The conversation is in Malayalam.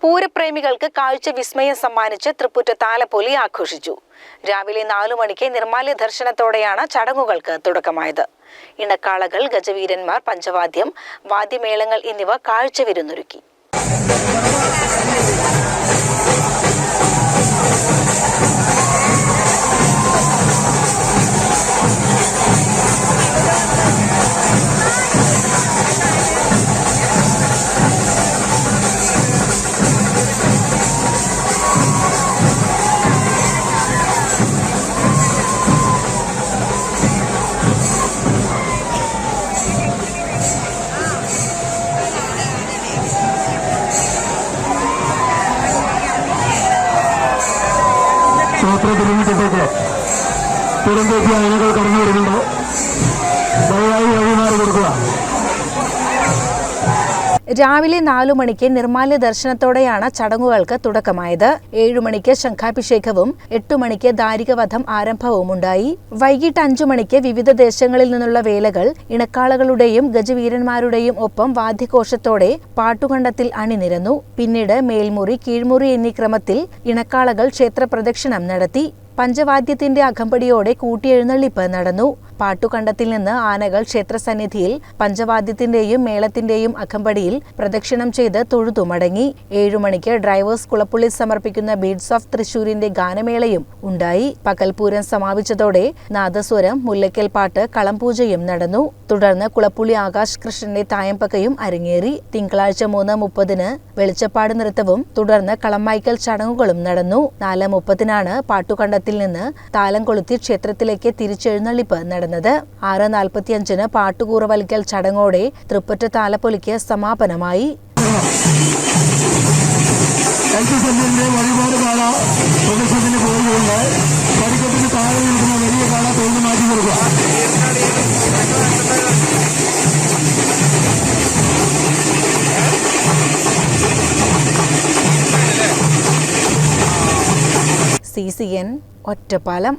പൂരപ്രേമികൾക്ക് കാഴ്ച വിസ്മയം സമ്മാനിച്ച് തൃപ്പൂറ്റ താലപ്പൊലി ആഘോഷിച്ചു. രാവിലെ 4 മണിക്ക് നിർമ്മാല്യ ദർശനത്തോടെയാണ് ചടങ്ങുകൾക്ക് തുടക്കമായത്. ഇണക്കാളകൾ, ഗജവീരന്മാർ, പഞ്ചവാദ്യം, വാദ്യമേളങ്ങൾ എന്നിവ കാഴ്ച വിരുന്നൊരുക്കി. ക്ഷേത്രത്തിന് മുറ്റത്തേക്ക് പുറംതേക്കിയ അയനകൾ കടന്നു വരുന്നുണ്ട്. ദയവായി വഴിമാറി കൊടുക്കുക. രാവിലെ 4 മണിക്ക് നിർമ്മാല്യ ദർശനത്തോടെയാണ് ചടങ്ങുകൾക്ക് തുടക്കമായത്. 7 മണിക്ക് ശംഖാഭിഷേകവും 8 മണിക്ക് ദാരികവധം ആരംഭവും ഉണ്ടായി. വൈകിട്ട് 5 മണിക്ക് വിവിധ ദേശങ്ങളിൽ നിന്നുള്ള വേലകൾ ഇണക്കാളകളുടെയും ഗജവീരന്മാരുടെയും ഒപ്പം വാദ്യഘോഷത്തോടെ പാട്ടുകണ്ടത്തിൽ അണിനിരന്നു. പിന്നീട് മേൽമുറി, കീഴ്മുറി എന്നീ ക്രമത്തിൽ ഇണക്കാളകൾ ക്ഷേത്ര പ്രദക്ഷിണം നടത്തി. പഞ്ചവാദ്യത്തിന്റെ അകമ്പടിയോടെ കൂട്ടിയെഴുന്നള്ളിപ്പ് നടന്നു. പാട്ടുകണ്ടത്തിൽ നിന്ന് ആനകൾ ക്ഷേത്രസന്നിധിയിൽ പഞ്ചവാദ്യത്തിന്റെയും മേളത്തിന്റെയും അകമ്പടിയിൽ പ്രദക്ഷിണം ചെയ്ത് തൊഴുതു മടങ്ങി. 7 മണിക്ക് ഡ്രൈവേഴ്സ് കുളപ്പുള്ളി സമർപ്പിക്കുന്ന ബീഡ്സ് ഓഫ് തൃശൂരിന്റെ ഗാനമേളയും ഉണ്ടായി. പകൽപൂരം സമാപിച്ചതോടെ നാദസ്വരം, മുല്ലയ്ക്കൽ പാട്ട്, കളംപൂജയും നടന്നു. തുടർന്ന് കുളപ്പുള്ളി ആകാശ് കൃഷ്ണന്റെ തായമ്പകയും അരങ്ങേറി. തിങ്കളാഴ്ച 3:30 വെളിച്ചപ്പാട് നൃത്തവും തുടർന്ന് കളംമായ്ക്കൽ ചടങ്ങുകളും നടന്നു. 4:30 പാട്ടുകണ്ടത്തിൽ നിന്ന് താലം കൊളുത്തി ക്ഷേത്രത്തിലേക്ക് തിരിച്ചെഴുന്നള്ളിപ്പ് നടന്നത്. 6:45 പാട്ടുകൂറവലിക്കൽ ചടങ്ങോടെ തൃപ്പറ്റ താലപ്പൊലിക്ക് സമാപനമായി. CCN ഒറ്റപ്പാലം.